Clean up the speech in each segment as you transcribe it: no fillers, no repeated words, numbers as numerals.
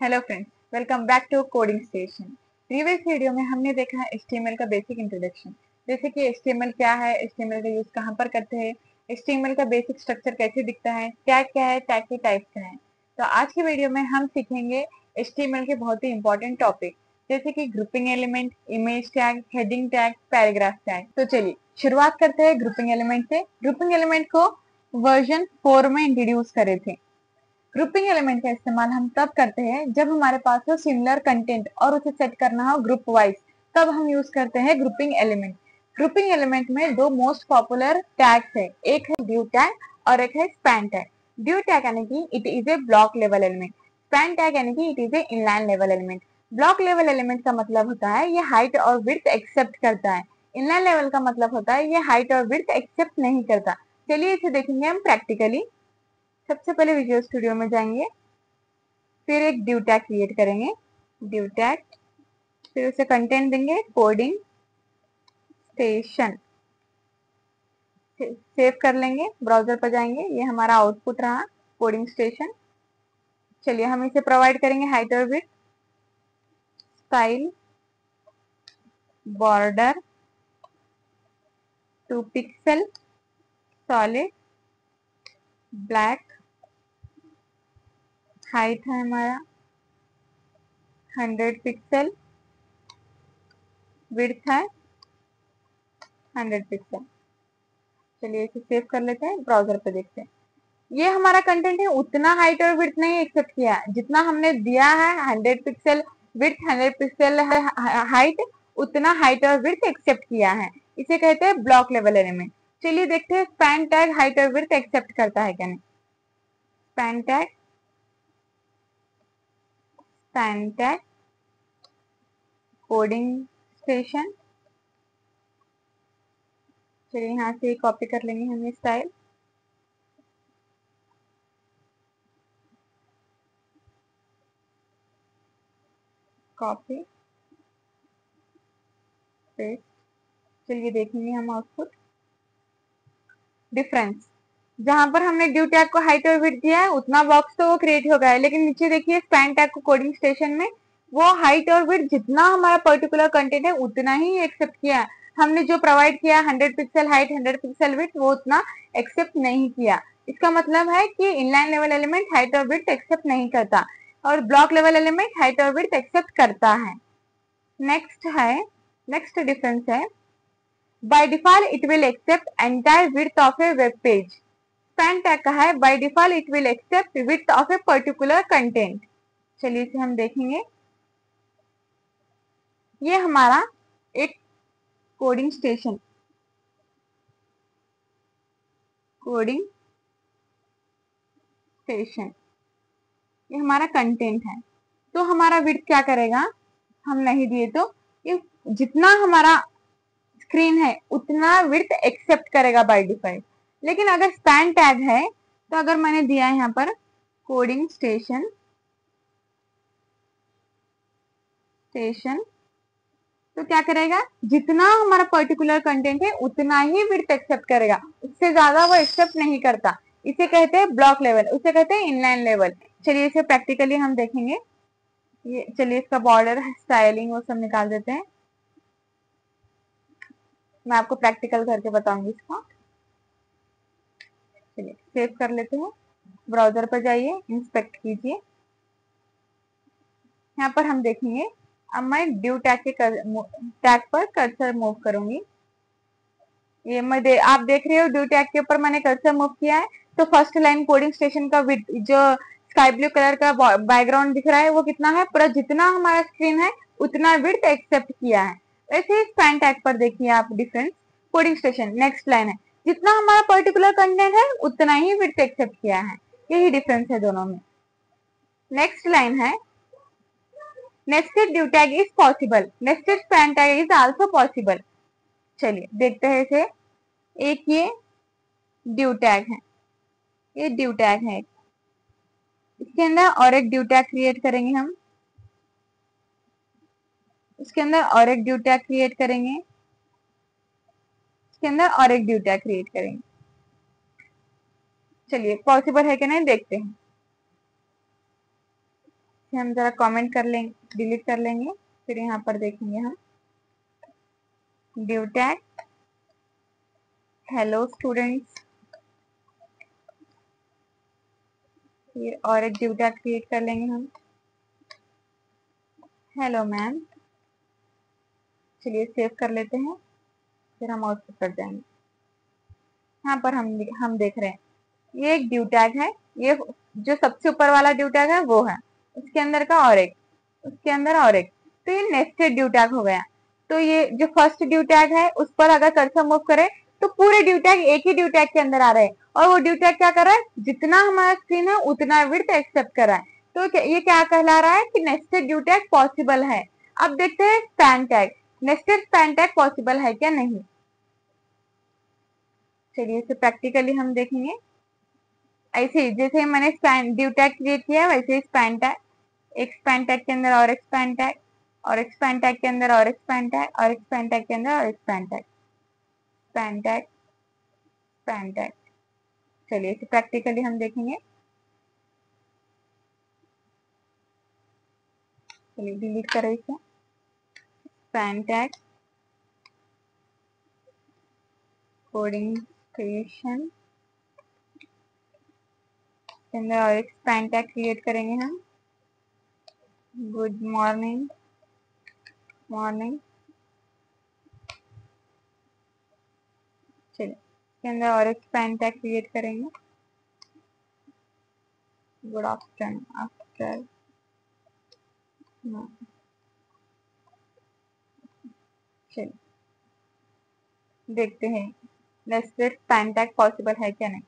Hello friends, welcome back to coding station. Previous video में हमने देखा है HTML का बेसिक इंट्रोडक्शन, जैसे कि HTML क्या है, HTML का यूज कहाँ पर करते हैं, HTML का बेसिक स्ट्रक्चर कैसे दिखता है, टैग क्या है, टैग के टाइप क्या है। तो आज की वीडियो में हम सीखेंगे HTML के बहुत ही इंपॉर्टेंट टॉपिक, जैसे कि grouping element, image tag, heading tag, paragraph tag. तो चलिए शुरुआत करते हैं ग्रुपिंग एलिमेंट से। ग्रुपिंग एलिमेंट को वर्जन 4 में इंट्रोड्यूस करे थे। ग्रुपिंग एलिमेंट का इस्तेमाल हम तब करते हैं जब हमारे पास हो सिमिलर कंटेंट और उसे सेट करना हो ग्रुप वाइज, तब हम यूज करते हैं ग्रुपिंग एलिमेंट। ग्रुपिंग एलिमेंट में दो मोस्ट पॉपुलर टैग्स है, एक है ड्यू टैग और एक है स्पैन टैग। ड्यू टैग यानी कि it is a block level element, span tag यानी कि it is a inline level element. Block level element का मतलब होता है ये हाइट और विड्थ एक्सेप्ट करता है, इनलाइन लेवल का मतलब होता है ये हाइट और विड्थ एक्सेप्ट नहीं करता। चलिए इसे देखेंगे हम प्रैक्टिकली। सबसे पहले विजुअल स्टूडियो में जाएंगे, फिर एक ड्यू टैग क्रिएट करेंगे, ड्यू टैग, फिर उसे कंटेंट देंगे कोडिंग स्टेशन, सेव कर लेंगे, ब्राउजर पर जाएंगे, ये हमारा आउटपुट रहा कोडिंग स्टेशन। चलिए हम इसे प्रोवाइड करेंगे हाइट और width, style, border 2 pixel, solid, black, height है हमारा 100 पिक्सल, विड्थ है 100 पिक्सल। चलिए इसे सेव कर लेते हैं, ब्राउजर पे देखते हैं। ये हमारा कंटेंट है, उतना हाइट और विड्थ नहीं एक्सेप्ट किया, जितना हमने दिया है 100 पिक्सल विड्थ, 100 पिक्सल हाइट, उतना हाइट और विड्थ एक्सेप्ट किया है। इसे कहते हैं ब्लॉक लेवल एलिमेंट। चलिए देखते हैं स्पैन टैग हाइट और विड्थ एक्सेप्ट करता है क्या नहीं। Span tag, span tag, coding station. चलिए यहाँ से कॉपी कर लेंगे हम ये स्टाइल, कॉपी पेस्ट। चलिए देखेंगे हम आउटपुट डिफरेंस। जहां पर हमने ड्यू टैग को हाइट और विड्थ दिया है उतना बॉक्स तो वो क्रिएट हो गया है, लेकिन नीचे देखिए स्पैन टैग को कोडिंग स्टेशन में वो हाइट और विड्थ जितना हमारा पर्टिकुलर कंटेंट है उतना ही एक्सेप्ट किया है। हमने जो प्रोवाइड किया 100 पिक्सल हाइट 100 पिक्सल विड्थ वो उतना एक्सेप्ट नहीं किया। इसका मतलब है कि इनलाइन लेवल एलिमेंट हाइट और विड्थ एक्सेप्ट नहीं करता और ब्लॉक लेवल एलिमेंट हाइट और विड्थ एक्सेप्ट करता है। नेक्स्ट है, नेक्स्ट डिफरेंस है, by default it will accept entire width of a web page. Span tag का है by default it will accept width of a particular content. चलिए इसे हम देखेंगे। ये हमारा एक कोडिंग स्टेशन, कोडिंग स्टेशन, ये हमारा कंटेंट है। तो हमारा विड्थ क्या करेगा, हम नहीं दिए तो ये जितना हमारा स्क्रीन है उतना विड्थ एक्सेप्ट करेगा बाय डिफॉल्ट। लेकिन अगर स्पैन टैग है तो अगर मैंने दिया है यहाँ पर कोडिंग स्टेशन, स्टेशन, तो क्या करेगा, जितना हमारा पर्टिकुलर कंटेंट है उतना ही विड्थ एक्सेप्ट करेगा, उससे ज्यादा वो एक्सेप्ट नहीं करता। इसे कहते हैं ब्लॉक लेवल, उसे कहते हैं इनलाइन लेवल। चलिए इसे प्रैक्टिकली हम देखेंगे। ये चलिए इसका बॉर्डर स्टाइलिंग वो सब निकाल देते हैं, मैं आपको प्रैक्टिकल करके बताऊंगी इसका। चलिए सेव कर लेते हैं, ब्राउजर पर जाइए, इंस्पेक्ट कीजिए। यहाँ पर हम देखेंगे, अब मैं ड्यू टैग के टैग पर कर्सर मूव करूंगी। ये आप देख रहे हो ड्यू टैग के ऊपर मैंने कर्सर मूव किया है, तो फर्स्ट लाइन कोडिंग स्टेशन का जो स्काई ब्लू कलर का बैकग्राउंड दिख रहा है वो कितना है, पूरा जितना हमारा स्क्रीन है उतना विड्थ एक्सेप्ट किया है। वैसे ही स्पैन टैग पर देखिए आप difference, coding station next line है, जितना हमारा पर्टिकुलर कंटेंट है उतना ही विड्थ एक्सेप्ट किया है, यही डिफरेंस है दोनों में। नेक्स्ट लाइन है, nested due tag is possible, nested span tag is also possible. चलिए देखते हैं इसे। एक ये ड्यू टैग है, ये ड्यू टैग है, इसके अंदर और एक ड्यू टैग क्रिएट करेंगे हम, इसके अंदर और एक ड्यू टैग क्रिएट करेंगे, इसके अंदर और एक ड्यू टैग क्रिएट करेंगे। चलिए पॉसिबल है कि नहीं देखते हैं। इसे हम जरा कमेंट कर लेंगे, डिलीट कर लेंगे, फिर यहाँ पर देखेंगे हम ड्यू टैग हेलो स्टूडेंट्स, फिर और एक ड्यू टैग क्रिएट कर लेंगे हम हेलो मैम। चलिए सेव कर लेते हैं, फिर हम आउटपुट कर जाएंगे। यहाँ पर हम देख रहे हैं ये एक ड्यू टैग है, ये जो सबसे ऊपर वाला ड्यू टैग है वो है, उसके अंदर का और एक, उसके अंदर और एक, तो ये नेस्टेड ड्यू टैग हो गया। तो ये जो फर्स्ट ड्यू टैग है उस पर अगर कर्सर मूव करें तो पूरे ड्यू टैग एक ही ड्यू टैग के अंदर आ रहे हैं, और वो ड्यू टैग क्या कर रहा है, जितना हमारा स्क्रीन है उतना विड्थ एक्सेप्ट कर रहा है। तो ये क्या कहला रहा है कि नेस्टेड ड्यू टैग पॉसिबल है। अब देखते हैं span tag, nested span tag possible है क्या नहीं। चलिए इसे प्रैक्टिकली हम देखेंगे। ऐसे ही जैसे मैंने स्पैन ड्यू टैग क्रिएट किया वैसे ही स्पैन टैग, एक स्पैन टैग के अंदर और एक स्पैन टैग, और एक स्पैन टैग के अंदर और एक स्पैन टैग, और एक स्पैन टैग के अंदर और एक span tag, span tag, span tag. चलिए इसे प्रैक्टिकली हम देखेंगे। चलिए डिलीट करो इसे, स्पैन टैग, कोडिंग क्रिएशन के अंदर और एक स्पैन टैग क्रिएट करेंगे हम गुड मॉर्निंग, मॉर्निंग। चलिए इसके अंदर और एक स्पैन टैग क्रिएट करेंगे गुड आफ्टरनून, आफ्टर। चलिए देखते हैं नेस्टेड स्पैन टैग पॉसिबल है क्या नहीं।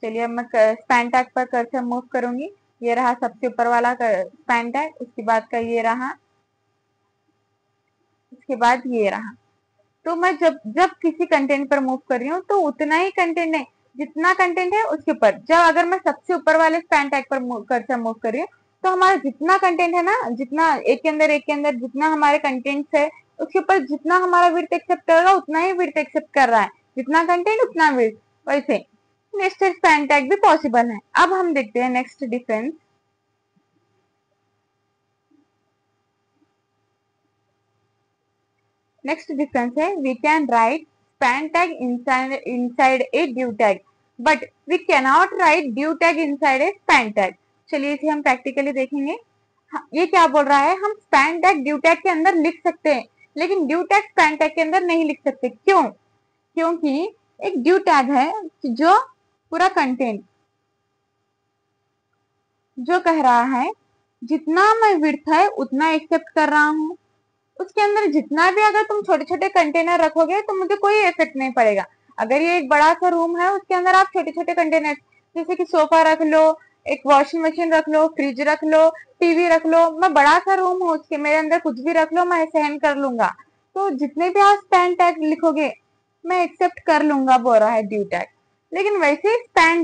चलिए अब मैं स्पैन टैग पर कर्सर मूव करूंगी, ये रहा सबसे ऊपर वाला स्पैन टैग, उसके बाद का ये रहा, उसके बाद ये रहा। तो मैं जब जब किसी कंटेंट पर मूव कर रही हूँ तो उतना ही कंटेंट है, जितना कंटेंट है उसके ऊपर, जब अगर मैं सबसे ऊपर वाले स्पैन टैग पर कर्सर मूव कर रही हूँ तो हमारा जितना कंटेंट है ना, जितना एक के अंदर जितना हमारे कंटेंट्स है उसके ऊपर जितना हमारा विड्थ एक्सेप्ट करेगा उतना ही विड्थ एक्सेप्ट कर रहा है, जितना कंटेंट उतना विड्थ। वैसे नेस्टेड स्पैन टैग भी पॉसिबल है। अब हम देखते हैं नेक्स्ट डिफरेंस। नेक्स्ट डिफरेंस है we can write span tag inside a div tag but we cannot write div tag inside a span tag. चलिए इसे हम प्रैक्टिकली देखेंगे। ये क्या बोल रहा है, हम स्पैन टैग ड्यू टैग के अंदर लिख सकते हैं लेकिन ड्यू टैग स्पैन टैग के अंदर नहीं लिख सकते। क्यों? क्योंकि एक ड्यू टैग है जो पूरा कंटेंट जो कह रहा है जितना मैं विड्थ है उतना एक्सेप्ट कर रहा हूँ, उसके अंदर जितना भी अगर तुम छोटे छोटे कंटेनर रखोगे तो मुझे कोई इफेक्ट नहीं पड़ेगा। अगर ये एक बड़ा सा रूम है उसके अंदर आप छोटे छोटे कंटेनर जैसे कि सोफा रख लो, एक वॉशिंग मशीन रख लो, फ्रिज रख लो, टीवी रख लो, मैं बड़ा सा रूम हूँ उसके मेरे अंदर कुछ भी रख लो मैं सहन कर लूंगा। तो जितने भी आप स्पैन टैग लिखोगे मैं एक्सेप्ट कर लूंगा बोल रहा है ड्यू टैग। लेकिन वैसे स्पैन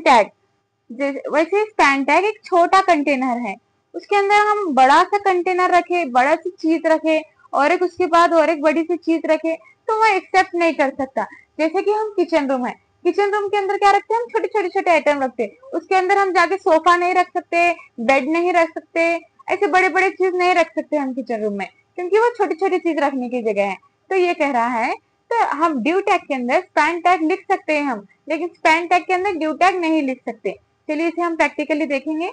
टैग एक छोटा कंटेनर है, उसके अंदर हम बड़ा सा कंटेनर रखे, बड़ा सी चीज रखे और एक उसके बाद और एक बड़ी सी चीज रखे तो वह एक्सेप्ट नहीं कर सकता। जैसे कि हम किचन रूम है, किचन रूम के अंदर क्या रखते हैं, हम छोटे छोटे छोटे आइटम रखते हैं, उसके अंदर हम जाके सोफा नहीं रख सकते, बेड नहीं रख सकते, ऐसे बड़े बड़े चीज नहीं रख सकते हम किचन रूम में, क्योंकि वो छोटी छोटी चीज रखने की जगह है। तो ये कह रहा है तो हम ड्यू टैग के अंदर स्पैन टैग लिख सकते हैं हम, लेकिन स्पैन टैग के अंदर ड्यू टैग नहीं लिख सकते। चलिए इसे हम प्रैक्टिकली देखेंगे।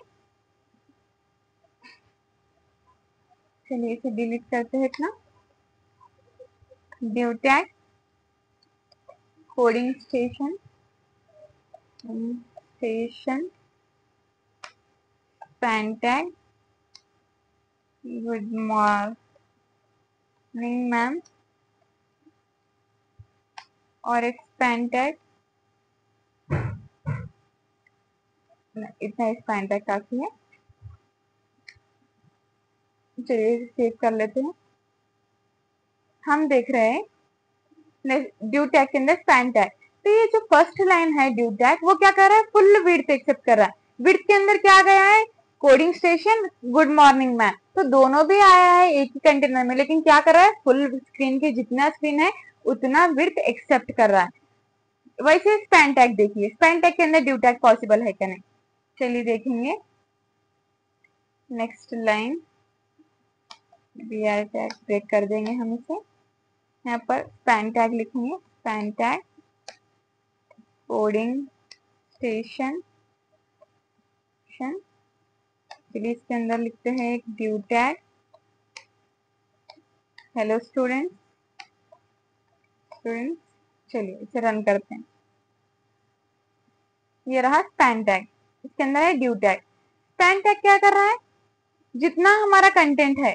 चलिए इसे डिलीट करते हैं इतना, due tag, coding station, station, span tag, good morning ma'am, और एक स्पैन टैग, इतना स्पैन टैग काफी है। चलिए सेव कर लेते हैं। हम देख रहे हैं ड्यू टैग के अंदर स्पैन टैग, तो ये जो फर्स्ट लाइन है ड्यू टैग वो क्या कर रहा है, फुल विड्थ एक्सेप्ट कर रहा है। विड्थ के अंदर क्या गया है, coding station, good morning ma'am, तो दोनों भी आया है एक ही कंटेनर में, लेकिन क्या कर रहा है, फुल स्क्रीन की जितना स्क्रीन है उतना विड्थ एक्सेप्ट कर रहा है। वैसे स्पैन टैग देखिए, स्पैन टैग के अंदर ड्यू टैग पॉसिबल है क्या नहीं। चलिए देखेंगे। Next line B R tag break कर देंगे हम इसे। यहाँ पर स्पैन टैग लिखेंगे, स्पैन टैग कोडिंग स्टेशन। चलिए इसके अंदर लिखते हैं एक ड्यू टैग। हेलो स्टूडेंट्स, चलिए इसे रन करते हैं। ये रहा स्पैन टैग, इसके अंदर है ड्यू टैग। स्पैन टैग क्या कर रहा है, जितना हमारा कंटेंट है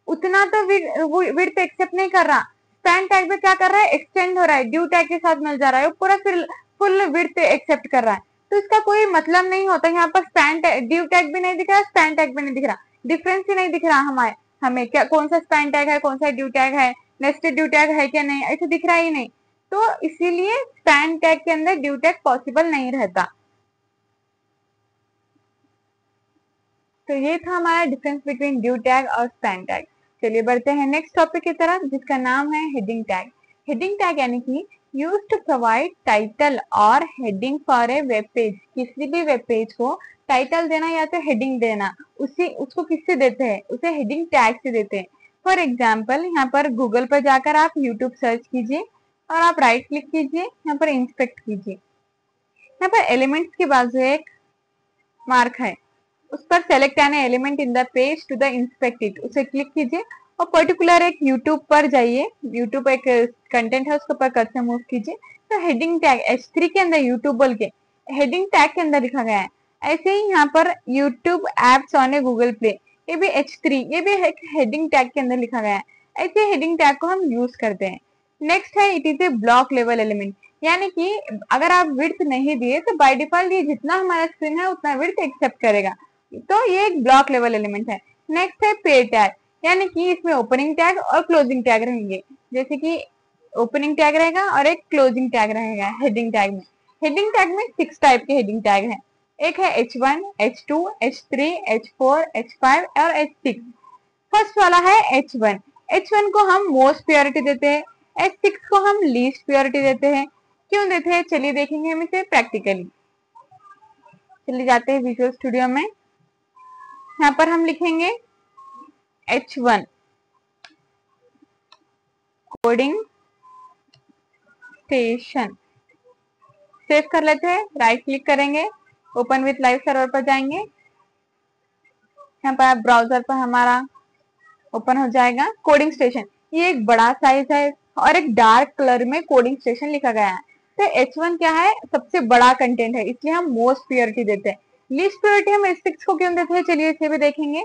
उतना तो विड्थ एक्सेप्ट नहीं कर रहा, स्पैन टैग में क्या कर रहा है, एक्सटेंड हो रहा है, ड्यू टैग के साथ मिल जा रहा है, वो पूरा फिर फुल विड्थ एक्सेप्ट कर रहा है। तो इसका कोई मतलब नहीं होता। यहाँ पर स्पैन टैग, ड्यू टैग भी नहीं दिख रहा, स्पैन टैग भी नहीं दिख रहा, डिफरेंस ही नहीं दिख रहा हमें क्या कौन सा स्पैन टैग है, कौन सा ड्यू टैग है, नेस्टेड ड्यू टैग है क्या नहीं, ऐसे दिख रहा ही नहीं। तो इसीलिए स्पैन टैग के अंदर ड्यू टैग पॉसिबल नहीं रहता। तो ये था हमारा डिफरेंस बिटवीन ड्यू टैग और स्पैन टैग। चलिए बढ़ते हैं नेक्स्ट टॉपिक की तरफ, जिसका नाम है हेडिंग टैग। हेडिंग टैग यानी कि यूज्ड टू प्रोवाइड टाइटल और heading for a web page. किसी भी वेब पेज को टाइटल देना या तो हेडिंग देना, उसको किससे देते हैं, उसे हेडिंग टैग से देते हैं। फॉर एग्जाम्पल यहाँ पर गूगल पर जाकर आप यूट्यूब सर्च कीजिए और आप राइट क्लिक कीजिए, यहाँ पर इंस्पेक्ट कीजिए। यहाँ पर एलिमेंट्स के बाजू एक मार्क है, उस पर select an element in the page to the inspect it, उसे क्लिक कीजिए और पर्टिकुलर एक यूट्यूब पर जाइए, यूट्यूब एक कंटेंट है उसके ऊपर कर्सर मूव कीजिए। तो हेडिंग टैग H3 के अंदर यूट्यूब बोल के हेडिंग टैग के अंदर लिखा गया है। ऐसे ही यहाँ पर YouTube apps on A Google play, ये भी H3, ये भी एक हेडिंग टैग के अंदर लिखा गया है। ऐसे हेडिंग टैग को हम यूज करते हैं। नेक्स्ट है it is a block level element, यानी कि अगर आप विड्थ नहीं दिए तो बाय डिफॉल्ट ये जितना हमारा स्क्रीन है उतना विड्थ एक्सेप्ट करेगा, तो ये एक ब्लॉक लेवल एलिमेंट है। नेक्स्ट है पेड टैग, यानी कि इसमें ओपनिंग टैग और क्लोजिंग टैग रहेंगे, जैसे कि ओपनिंग टैग रहेगा और एक क्लोजिंग टैग रहेगा हेडिंग टैग में। हेडिंग टैग में 6 टाइप के हेडिंग टैग हैं। एक है H1, H2, H3, H4, H5 और H6। फर्स्ट वाला है H1। H1 को हम मोस्ट प्रियोरिटी देते हैं, H6 को हम लीस्ट प्रियोरिटी देते हैं। क्यों देते हैं, चलिए देखेंगे हम इसे प्रैक्टिकली। चलिए जाते हैं विजुअल स्टूडियो में। यहाँ पर हम लिखेंगे H1 कोडिंग स्टेशन, सेव कर लेते हैं, राइट क्लिक करेंगे, ओपन विथ लाइव सर्वर पर जाएंगे। यहाँ पर ब्राउजर पर हमारा ओपन हो जाएगा कोडिंग स्टेशन। ये एक बड़ा साइज है और एक डार्क कलर में कोडिंग स्टेशन लिखा गया है। तो H1 क्या है, सबसे बड़ा कंटेंट है, इसलिए हम मोस्ट प्रियोरिटी देते हैं। लीस्ट प्रियोरिटी हम H6 को क्यों देते हैं, चलिए इसे भी देखेंगे।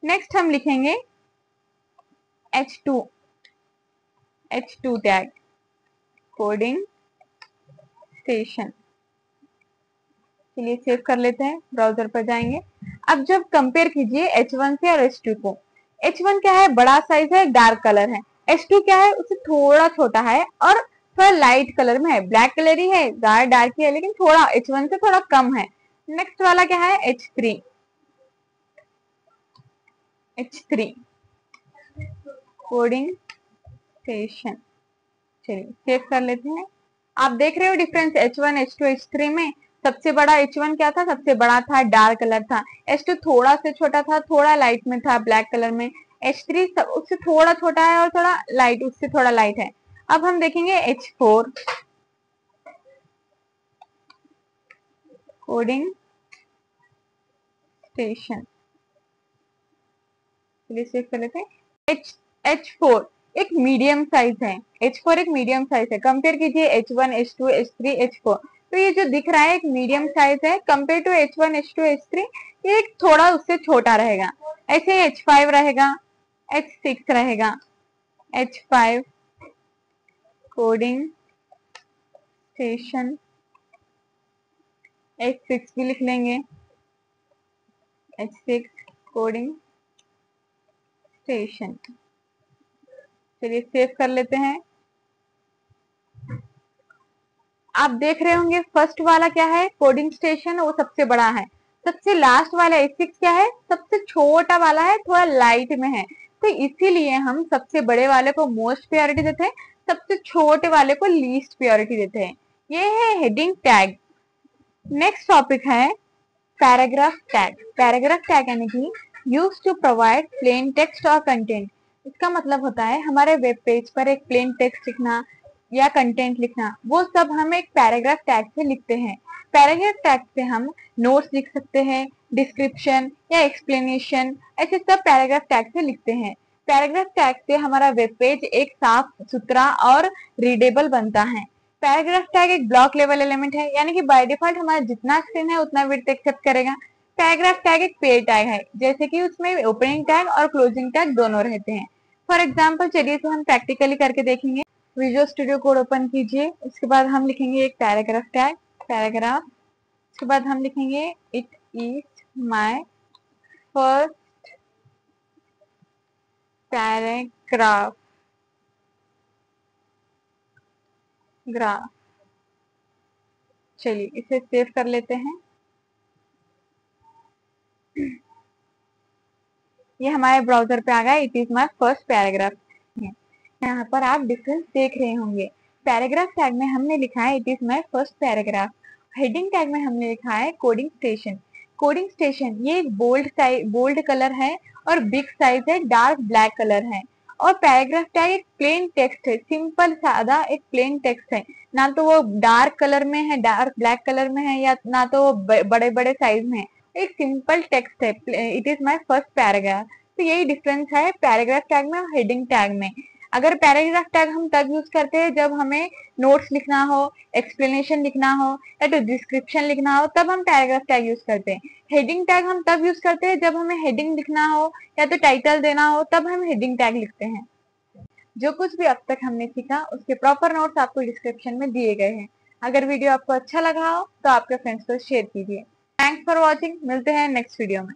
नेक्स्ट हम लिखेंगे H2 टैग कोडिंग स्टेशन। चलिए सेव कर लेते हैं, ब्राउजर पर जाएंगे। अब जब कंपेयर कीजिए H1 से और H2 को, H1 क्या है, बड़ा साइज है, डार्क कलर है। H2 क्या है, उससे थोड़ा छोटा है और थोड़ा लाइट कलर में है, ब्लैक कलर ही है, ज्यादा डार्क ही है, लेकिन थोड़ा H1 से थोड़ा कम है। नेक्स्ट वाला क्या है, H3 कोडिंग स्टेशन। चलिए सेव कर लेते हैं। आप देख रहे हो डिफरेंस H1, H2, H3 में। सबसे बड़ा H1 क्या था, सबसे बड़ा था, डार्क कलर था। H2 थोड़ा से छोटा था, थोड़ा लाइट में था, ब्लैक कलर में। H3 उससे थोड़ा छोटा है और थोड़ा लाइट, उससे थोड़ा लाइट है। अब हम देखेंगे H4 कोडिंग स्टेशन। चलिए सेव कर लेते हैं। H4 एक मीडियम साइज है, H4 एक मीडियम साइज है। कंपेयर कीजिए H1, H2, H3, H4, तो ये जो दिख रहा है एक मीडियम साइज है। Compare to H1, H2, H3 ये एक थोड़ा उससे छोटा रहेगा। ऐसे ही H5 रहेगा, H6 रहेगा। H5 कोडिंग स्टेशन, H6 भी लिख लेंगे, H6 कोडिंग स्टेशन। चलिए सेव कर लेते हैं। आप देख रहे होंगे फर्स्ट वाला क्या है, कोडिंग स्टेशन, वो सबसे बड़ा है। सबसे लास्ट वाला H6 क्या है, सबसे छोटा वाला है, थोड़ा लाइट में है। तो इसीलिए हम सबसे बड़े वाले को मोस्ट प्रायोरिटी देते हैं, सबसे छोटे वाले को लीस्ट प्रायोरिटी देते हैं। ये है हेडिंग टैग। नेक्स्ट टॉपिक है पैराग्राफ टैग। पैराग्राफ टैग यानी कि use to provide plain text और कंटेंट। इसका मतलब होता है हमारे वेब पेज पर एक प्लेन टेक्स्ट लिखना या कंटेंट लिखना, वो सब हम एक पैराग्राफ टैग से लिखते हैं। पैराग्राफ टैग से हम नोट्स लिख सकते हैं, डिस्क्रिप्शन या एक्सप्लेनेशन, ऐसे सब पैराग्राफ टैग से लिखते हैं। पैराग्राफ टैग से हमारा वेब पेज एक साफ सुथरा और रीडेबल बनता है। पैराग्राफ टैग एक ब्लॉक लेवल एलिमेंट है, यानी कि बाय डिफॉल्ट हमारा जितना स्क्रीन है उतना विड्थ एक्सेप्ट करेगा। पैराग्राफ टैग एक पेयर टैग है, जैसे कि उसमें ओपनिंग टैग और क्लोजिंग टैग दोनों रहते हैं। फॉर एग्जाम्पल चलिए इसे हम प्रैक्टिकली करके देखेंगे। विजुअल स्टूडियो कोड ओपन कीजिए, उसके बाद हम लिखेंगे एक पैराग्राफ टैग, पैराग्राफ। उसके बाद हम लिखेंगे it is my first paragraph graph. चलिए इसे सेव कर लेते हैं। ये हमारे ब्राउजर पे आ गया, it is my first paragraph. यहाँ पर आप डिफरेंस देख रहे होंगे। पैराग्राफ टैग में हमने लिखा है it is my first paragraph. Heading tag में हमने लिखा है कोडिंग स्टेशन। कोडिंग स्टेशन ये एक बोल्ड कलर है और बिग साइज है, डार्क ब्लैक कलर है। और पैराग्राफ टैग एक प्लेन टेक्स्ट है, सिंपल सादा एक प्लेन टेक्स्ट है, ना तो वो डार्क कलर में है, डार्क ब्लैक कलर में है, या ना तो वो बड़े बड़े साइज में है। एक सिंपल टेक्स्ट है, it is my first paragraph. तो यही डिफरेंस है पैराग्राफ टैग में और हेडिंग टैग में। अगर पैराग्राफ टैग हम तब यूज करते हैं जब हमें नोट्स लिखना हो, एक्सप्लेनेशन लिखना हो या तो डिस्क्रिप्शन लिखना हो, तब हम पैराग्राफ टैग यूज करते हैं। हेडिंग टैग हम तब यूज करते हैं जब हमें हेडिंग लिखना हो या तो टाइटल देना हो, तब हम हेडिंग टैग लिखते हैं। जो कुछ भी अब तक हमने सीखा उसके प्रॉपर नोट्स आपको डिस्क्रिप्शन में दिए गए हैं। अगर वीडियो आपको अच्छा लगा हो तो आपके फ्रेंड्स को शेयर कीजिए। थैंक्स फॉर वॉचिंग, मिलते हैं नेक्स्ट वीडियो में।